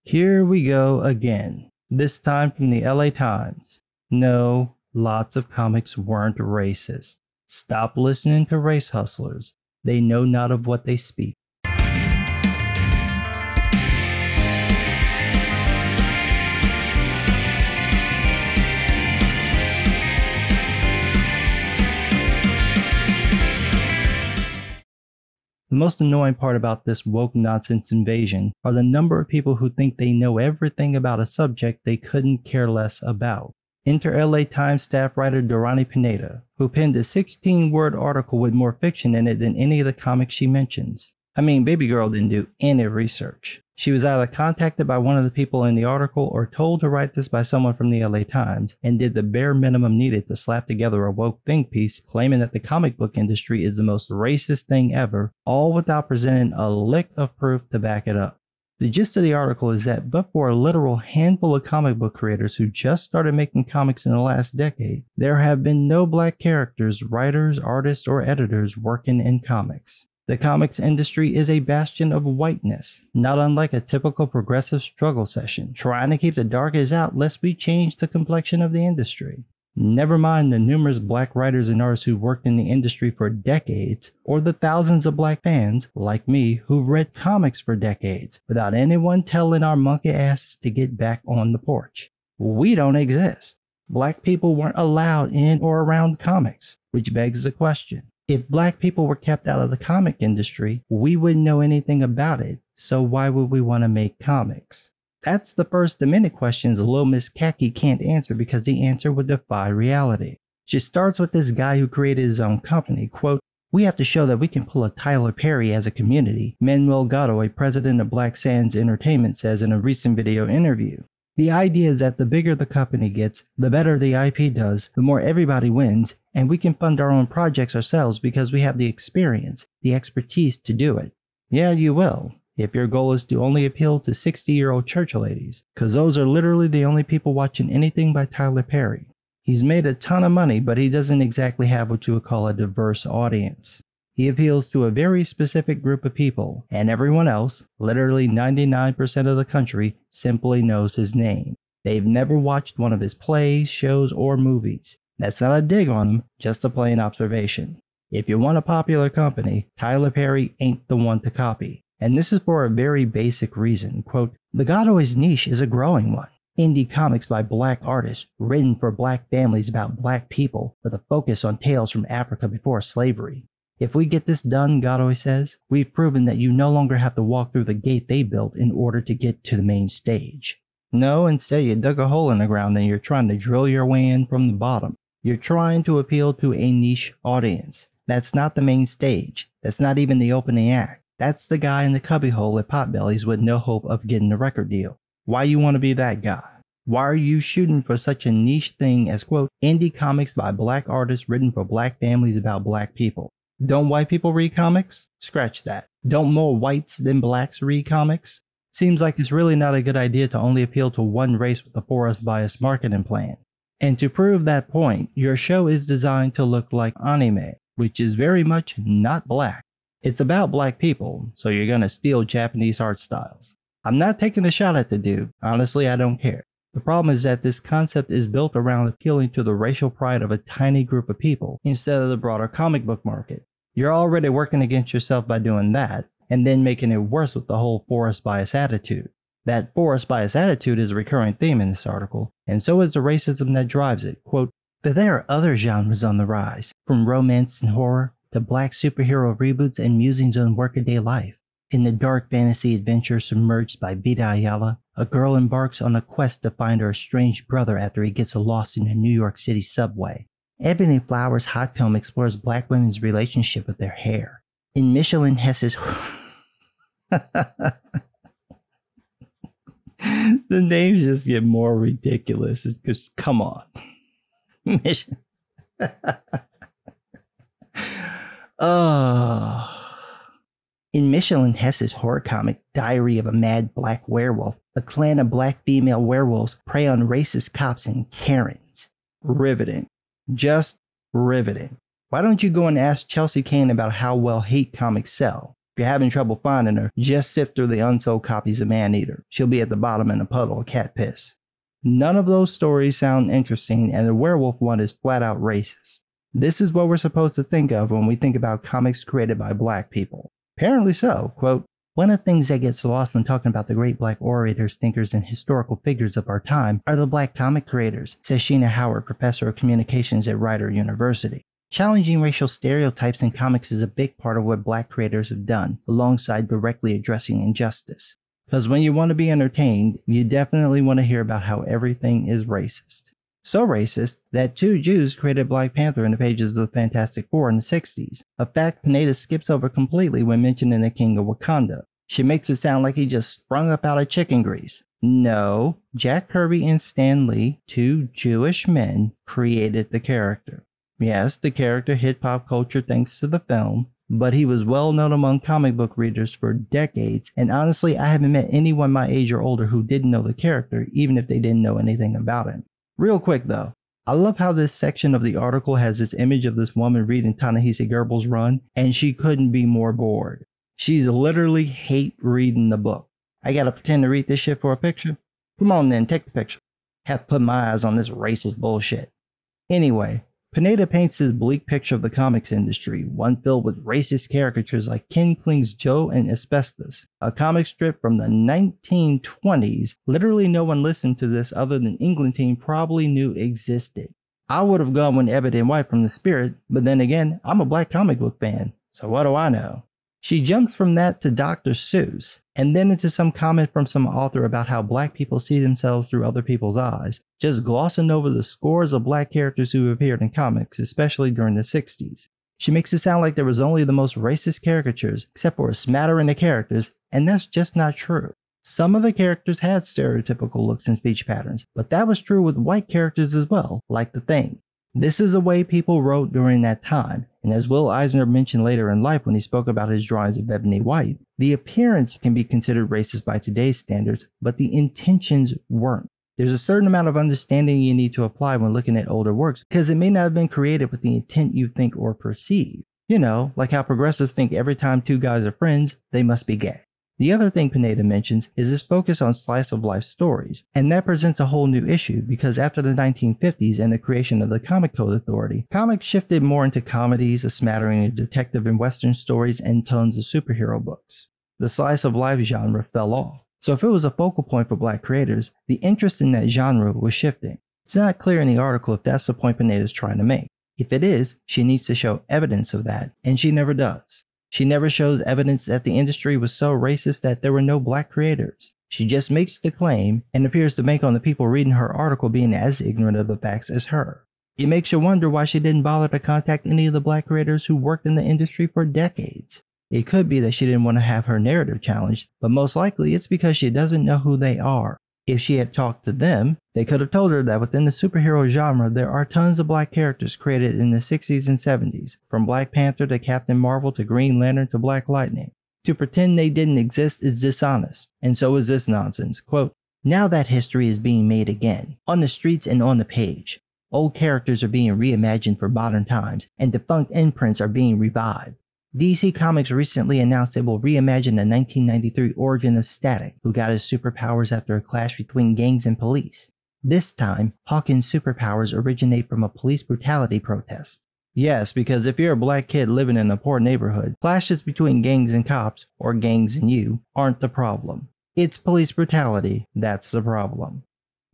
Here we go again, this time from the LA Times. No, lots of comics weren't racist. Stop listening to race hustlers. They know not of what they speak. The most annoying part about this woke nonsense invasion are the number of people who think they know everything about a subject they couldn't care less about. Enter LA Times staff writer Durrani Pineda, who penned a 16-word article with more fiction in it than any of the comics she mentions. I mean, baby girl didn't do any research. She was either contacted by one of the people in the article or told to write this by someone from the LA Times, and did the bare minimum needed to slap together a woke think piece claiming that the comic book industry is the most racist thing ever, all without presenting a lick of proof to back it up. The gist of the article is that but for a literal handful of comic book creators who just started making comics in the last decade, there have been no black characters, writers, artists, or editors working in comics. The comics industry is a bastion of whiteness, not unlike a typical progressive struggle session, trying to keep the darkest out lest we change the complexion of the industry. Never mind the numerous black writers and artists who've worked in the industry for decades, or the thousands of black fans, like me, who've read comics for decades, without anyone telling our monkey asses to get back on the porch. We don't exist. Black people weren't allowed in or around comics, which begs the question. If black people were kept out of the comic industry, we wouldn't know anything about it, so why would we want to make comics? That's the First Amendment questions Lil Miss Khaki can't answer because the answer would defy reality. She starts with this guy who created his own company, quote, "We have to show that we can pull a Tyler Perry as a community," Manuel Gatto, a president of Black Sands Entertainment, says in a recent video interview. The idea is that the bigger the company gets, the better the IP does, the more everybody wins, and we can fund our own projects ourselves because we have the experience, the expertise to do it. Yeah, you will, if your goal is to only appeal to 60-year-old church ladies, because those are literally the only people watching anything by Tyler Perry. He's made a ton of money, but he doesn't exactly have what you would call a diverse audience. He appeals to a very specific group of people, and everyone else, literally 99% of the country, simply knows his name. They've never watched one of his plays, shows, or movies. That's not a dig on him, just a plain observation. If you want a popular company, Tyler Perry ain't the one to copy. And this is for a very basic reason. Quote, "The Godoy's niche is a growing one. Indie comics by black artists, written for black families about black people, with a focus on tales from Africa before slavery. If we get this done," Godoy says, "we've proven that you no longer have to walk through the gate they built in order to get to the main stage. No, instead you dug a hole in the ground and you're trying to drill your way in from the bottom. You're trying to appeal to a niche audience. That's not the main stage. That's not even the opening act. That's the guy in the cubbyhole at Potbelly's with no hope of getting a record deal. Why you want to be that guy? Why are you shooting for such a niche thing as, quote, indie comics by black artists written for black families about black people? Don't white people read comics? Scratch that. Don't more whites than blacks read comics? Seems like it's really not a good idea to only appeal to one race with a forest bias marketing plan. And to prove that point, your show is designed to look like anime, which is very much not black. It's about black people, so you're gonna steal Japanese art styles. I'm not taking a shot at the dude. Honestly, I don't care. The problem is that this concept is built around appealing to the racial pride of a tiny group of people instead of the broader comic book market. You're already working against yourself by doing that, and then making it worse with the whole forest bias attitude. That forest bias attitude is a recurring theme in this article, and so is the racism that drives it. Quote, "But there are other genres on the rise, from romance and horror to black superhero reboots and musings on workaday life. In the dark fantasy adventure submerged by Vita Ayala, a girl embarks on a quest to find her estranged brother after he gets lost in a New York City subway. Ebony Flower's hot film explores black women's relationship with their hair. In Michelin Hess's..." The names just get more ridiculous. It's just, come on. In Michelin Hess's horror comic Diary of a Mad Black Werewolf, a clan of black female werewolves prey on racist cops and Karens. Riveting. Just riveting. Why don't you go and ask Chelsea Kane about how well hate comics sell? If you're having trouble finding her, just sift through the unsold copies of Maneater. She'll be at the bottom in a puddle of cat piss. None of those stories sound interesting, and the werewolf one is flat out racist. This is what we're supposed to think of when we think about comics created by black people. Apparently so. Quote, one of the things that gets lost when talking about the great black orators, thinkers, and historical figures of our time are the black comic creators, says Sheena Howard, professor of communications at Rider University. Challenging racial stereotypes in comics is a big part of what black creators have done, alongside directly addressing injustice. Because when you want to be entertained, you definitely want to hear about how everything is racist. So racist that 2 Jews created Black Panther in the pages of the Fantastic Four in the 60s, a fact Pineda skips over completely when mentioning the King of Wakanda. She makes it sound like he just sprung up out of chicken grease. No, Jack Kirby and Stan Lee, 2 Jewish men, created the character. Yes, the character hit pop culture thanks to the film, but he was well known among comic book readers for decades, and honestly I haven't met anyone my age or older who didn't know the character, even if they didn't know anything about him. Real quick though, I love how this section of the article has this image of this woman reading Ta-Nehisi Coates' run, and she couldn't be more bored. She's literally hate reading the book. I gotta pretend to read this shit for a picture? Come on then, take the picture. Have to put my eyes on this racist bullshit. Anyway, Pineda paints this bleak picture of the comics industry, one filled with racist caricatures like Ken Kling's Joe and Asbestos, a comic strip from the 1920s. Literally no one listened to this other than England team probably knew existed. I would have gone with Ebony and White from The Spirit, but then again, I'm a black comic book fan, so what do I know? She jumps from that to Dr. Seuss, and then into some comment from some author about how black people see themselves through other people's eyes, just glossing over the scores of black characters who appeared in comics, especially during the 60s. She makes it sound like there was only the most racist caricatures, except for a smattering of characters, and that's just not true. Some of the characters had stereotypical looks and speech patterns, but that was true with white characters as well, like the Thing. This is the way people wrote during that time, and as Will Eisner mentioned later in life when he spoke about his drawings of Ebony White, the appearance can be considered racist by today's standards, but the intentions weren't. There's a certain amount of understanding you need to apply when looking at older works, because it may not have been created with the intent you think or perceive. You know, like how progressives think every time 2 guys are friends, they must be gay. The other thing Pineda mentions is his focus on slice of life stories, and that presents a whole new issue because after the 1950s and the creation of the Comic Code Authority, comics shifted more into comedies, a smattering of detective and western stories, and tons of superhero books. The slice of life genre fell off. So if it was a focal point for black creators, the interest in that genre was shifting. It's not clear in the article if that's the point Pineda is trying to make. If it is, she needs to show evidence of that, and she never does. She never shows evidence that the industry was so racist that there were no black creators. She just makes the claim and appears to bank on the people reading her article being as ignorant of the facts as her. It makes you wonder why she didn't bother to contact any of the black creators who worked in the industry for decades. It could be that she didn't want to have her narrative challenged, but most likely it's because she doesn't know who they are. If she had talked to them, they could have told her that within the superhero genre there are tons of black characters created in the 60s and 70s, from Black Panther to Captain Marvel to Green Lantern to Black Lightning. To pretend they didn't exist is dishonest, and so is this nonsense. Quote, now that history is being made again, on the streets and on the page. Old characters are being reimagined for modern times, and defunct imprints are being revived. DC Comics recently announced it will reimagine the 1993 origin of Static, who got his superpowers after a clash between gangs and police. This time, Hawkins' superpowers originate from a police brutality protest. Yes, because if you're a black kid living in a poor neighborhood, clashes between gangs and cops, or gangs and you, aren't the problem. It's police brutality that's the problem.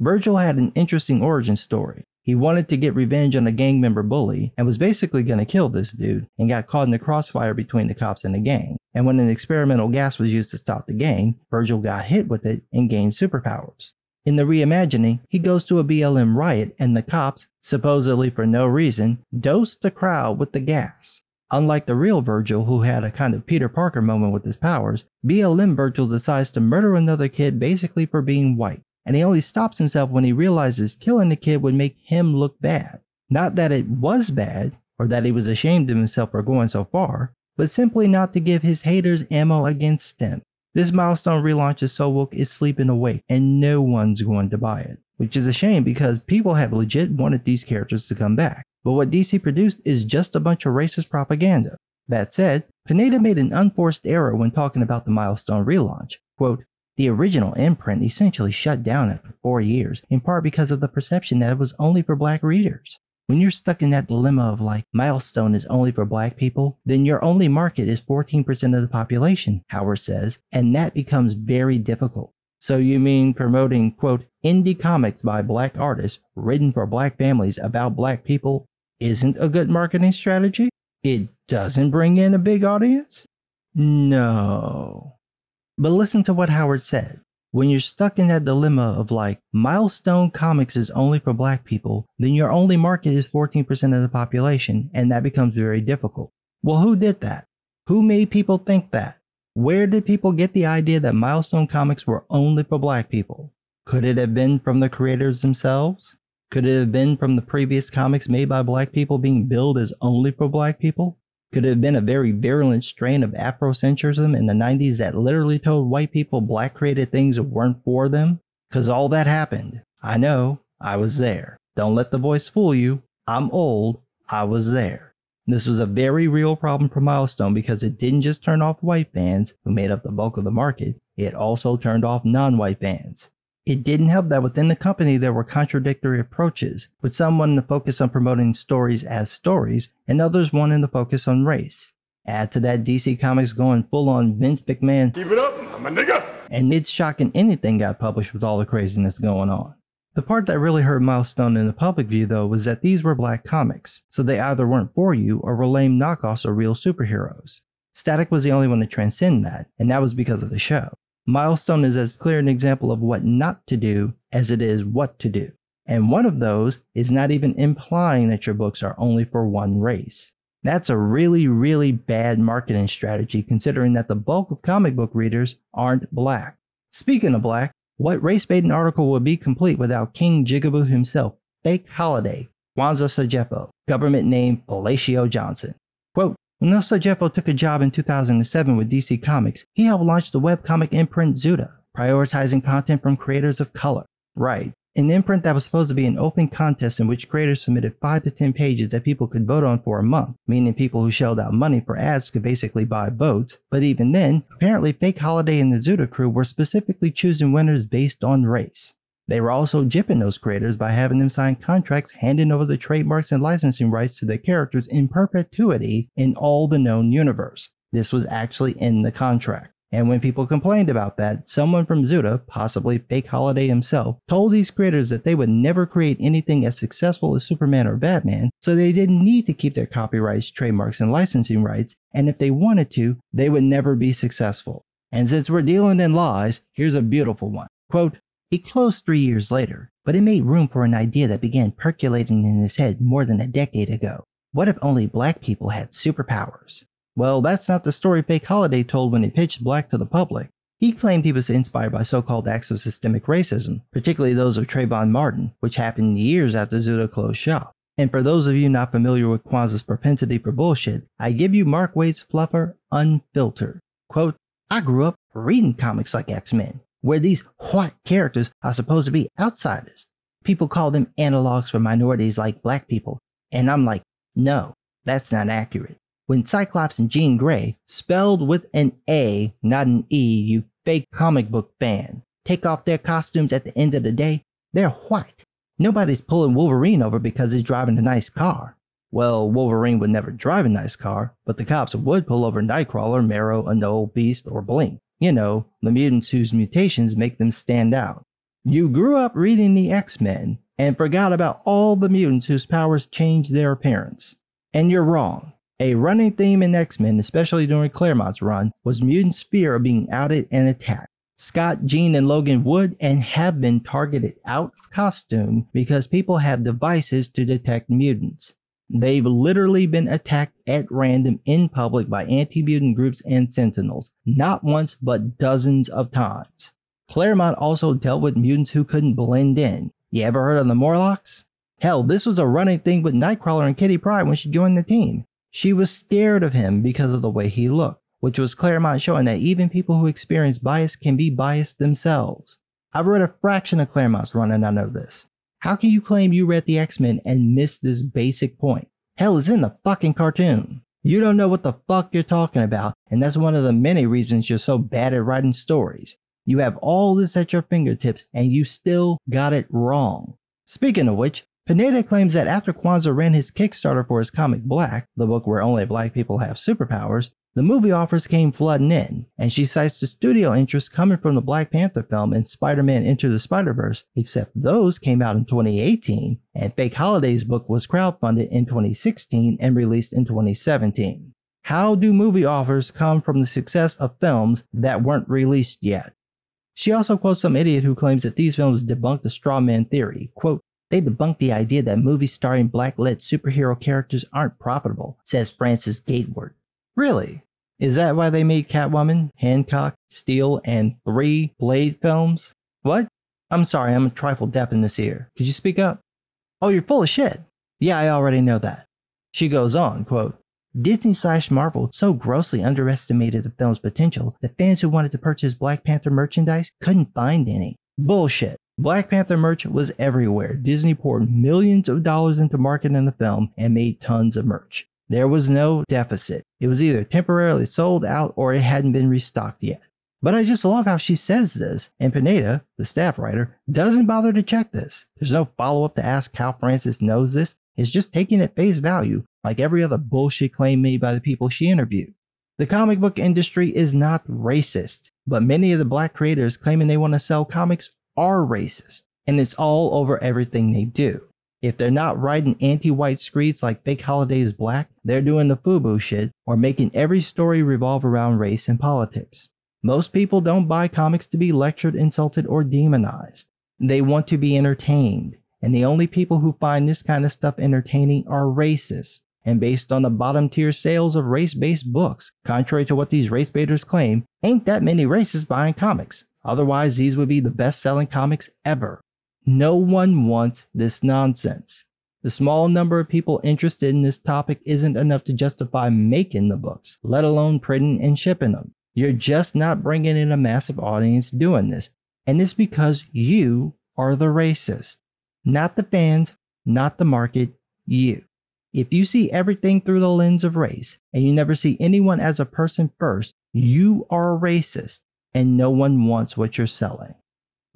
Virgil had an interesting origin story. He wanted to get revenge on a gang member bully and was basically going to kill this dude and got caught in the crossfire between the cops and the gang. And when an experimental gas was used to stop the gang, Virgil got hit with it and gained superpowers. In the reimagining, he goes to a BLM riot and the cops, supposedly for no reason, dosed the crowd with the gas. Unlike the real Virgil, who had a kind of Peter Parker moment with his powers, BLM Virgil decides to murder another kid basically for being white. And he only stops himself when he realizes killing the kid would make him look bad. Not that it was bad, or that he was ashamed of himself for going so far, but simply not to give his haters ammo against him. This milestone relaunch is so woke it's sleeping awake, and no one's going to buy it. Which is a shame because people have legit wanted these characters to come back. But what DC produced is just a bunch of racist propaganda. That said, Pineda made an unforced error when talking about the Milestone relaunch. Quote, the original imprint essentially shut down after 4 years, in part because of the perception that it was only for black readers. When you're stuck in that dilemma of like, Milestone is only for black people, then your only market is 14% of the population, Howard says, and that becomes very difficult. So you mean promoting, quote, indie comics by black artists written for black families about black people isn't a good marketing strategy? It doesn't bring in a big audience? No. But listen to what Howard said. When you're stuck in that dilemma of like, Milestone Comics is only for black people, then your only market is 14% of the population, and that becomes very difficult. Well, who did that? Who made people think that? Where did people get the idea that Milestone Comics were only for black people? Could it have been from the creators themselves? Could it have been from the previous comics made by black people being billed as only for black people? Could it have been a very virulent strain of Afrocentrism in the 90s that literally told white people black created things weren't for them? Cause all that happened. I know, I was there. Don't let the voice fool you. I'm old, I was there. This was a very real problem for Milestone because it didn't just turn off white fans, who made up the bulk of the market, it also turned off non-white fans. It didn't help that within the company there were contradictory approaches, with some wanting to focus on promoting stories as stories, and others wanting to focus on race. Add to that DC Comics going full on Vince McMahon, keep it up, I'm a nigga, and it's shocking anything got published with all the craziness going on. The part that really hurt Milestone in the public view though was that these were black comics, so they either weren't for you or were lame knockoffs of real superheroes. Static was the only one to transcend that, and that was because of the show. Milestone is as clear an example of what not to do as it is what to do. And one of those is not even implying that your books are only for one race. That's a really, really bad marketing strategy considering that the bulk of comic book readers aren't black. Speaking of black, what race-baiting article would be complete without King Jigaboo himself, Fake Holiday, Kwanzaa Sajepo, government name Palacio Johnson. Quote, when Sajepo took a job in 2007 with DC Comics, he helped launch the webcomic imprint Zuda, prioritizing content from creators of color. Right, an imprint that was supposed to be an open contest in which creators submitted 5 to 10 pages that people could vote on for a month, meaning people who shelled out money for ads could basically buy votes, but even then, apparently Fake Holiday and the Zuda crew were specifically choosing winners based on race. They were also gypping those creators by having them sign contracts handing over the trademarks and licensing rights to their characters in perpetuity in all the known universe. This was actually in the contract. And when people complained about that, someone from Zuda, possibly Fake Holiday himself, told these creators that they would never create anything as successful as Superman or Batman, so they didn't need to keep their copyrights, trademarks, and licensing rights, and if they wanted to, they would never be successful. And since we're dealing in lies, here's a beautiful one. Quote, it closed 3 years later, but it made room for an idea that began percolating in his head more than a decade ago. What if only black people had superpowers? Well, that's not the story Fake Holiday told when he pitched Black to the public. He claimed he was inspired by so-called acts of systemic racism, particularly those of Trayvon Martin, which happened years after Zuda closed shop. And for those of you not familiar with Kwanzaa's propensity for bullshit, I give you Mark Waid's fluffer unfiltered. Quote, I grew up reading comics like X-Men, where these white characters are supposed to be outsiders. People call them analogs for minorities like black people, and I'm like, no, that's not accurate. When Cyclops and Jean Grey, spelled with an A, not an E, you fake comic book fan, take off their costumes at the end of the day, they're white. Nobody's pulling Wolverine over because he's driving a nice car. Well, Wolverine would never drive a nice car, but the cops would pull over Nightcrawler, Marrow, Anole, Beast, or Blink. You know, the mutants whose mutations make them stand out. You grew up reading the X-Men and forgot about all the mutants whose powers changed their appearance. And you're wrong. A running theme in X-Men, especially during Claremont's run, was mutants' fear of being outed and attacked. Scott, Jean, and Logan would and have been targeted out of costume because people have devices to detect mutants. They've literally been attacked at random in public by anti-mutant groups and sentinels, not once but dozens of times. Claremont also dealt with mutants who couldn't blend in. You ever heard of the Morlocks? Hell, this was a running thing with Nightcrawler and Kitty Pryde when she joined the team. She was scared of him because of the way he looked, which was Claremont showing that even people who experience bias can be biased themselves. I've read a fraction of Claremont's run and I know this. How can you claim you read the X-Men and miss this basic point? Hell, it's in the fucking cartoon. You don't know what the fuck you're talking about, and that's one of the many reasons you're so bad at writing stories. You have all this at your fingertips, and you still got it wrong. Speaking of which, Pineda claims that after Kwanzaa ran his Kickstarter for his comic Black, the book where only black people have superpowers, the movie offers came flooding in, and she cites the studio interest coming from the Black Panther film and Spider-Man Into the Spider-Verse, except those came out in 2018, and Fake Holiday's book was crowdfunded in 2016 and released in 2017. How do movie offers come from the success of films that weren't released yet? She also quotes some idiot who claims that these films debunk the straw man theory. Quote, "They debunk the idea that movies starring black-led superhero characters aren't profitable," says Francis Gateward. Really? Is that why they made Catwoman, Hancock, Steel, and 3 Blade films? What? I'm sorry, I'm a trifle deaf in this ear. Could you speak up? Oh, you're full of shit. Yeah, I already know that. She goes on, quote, "Disney/Marvel so grossly underestimated the film's potential that fans who wanted to purchase Black Panther merchandise couldn't find any. Bullshit. Black Panther merch was everywhere. Disney poured millions of dollars into marketing the film and made tons of merch. There was no deficit. It was either temporarily sold out or it hadn't been restocked yet." But I just love how she says this, and Pineda, the staff writer, doesn't bother to check this. There's no follow-up to ask how Francis knows this. It's just taking at face value, like every other bullshit claim made by the people she interviewed. The comic book industry is not racist, but many of the black creators claiming they want to sell comics are racist, and it's all over everything they do. If they're not writing anti-white screeds like Fake Holiday's Black, they're doing the FUBU shit or making every story revolve around race and politics. Most people don't buy comics to be lectured, insulted, or demonized. They want to be entertained, and the only people who find this kind of stuff entertaining are racists. And based on the bottom tier sales of race-based books, contrary to what these race baiters claim, ain't that many racists buying comics. Otherwise, these would be the best-selling comics ever. No one wants this nonsense. The small number of people interested in this topic isn't enough to justify making the books, let alone printing and shipping them. You're just not bringing in a massive audience doing this, and it's because you are the racist. Not the fans, not the market, you. If you see everything through the lens of race, and you never see anyone as a person first, you are a racist, and no one wants what you're selling.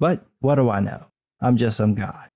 But what do I know? I'm just some guy.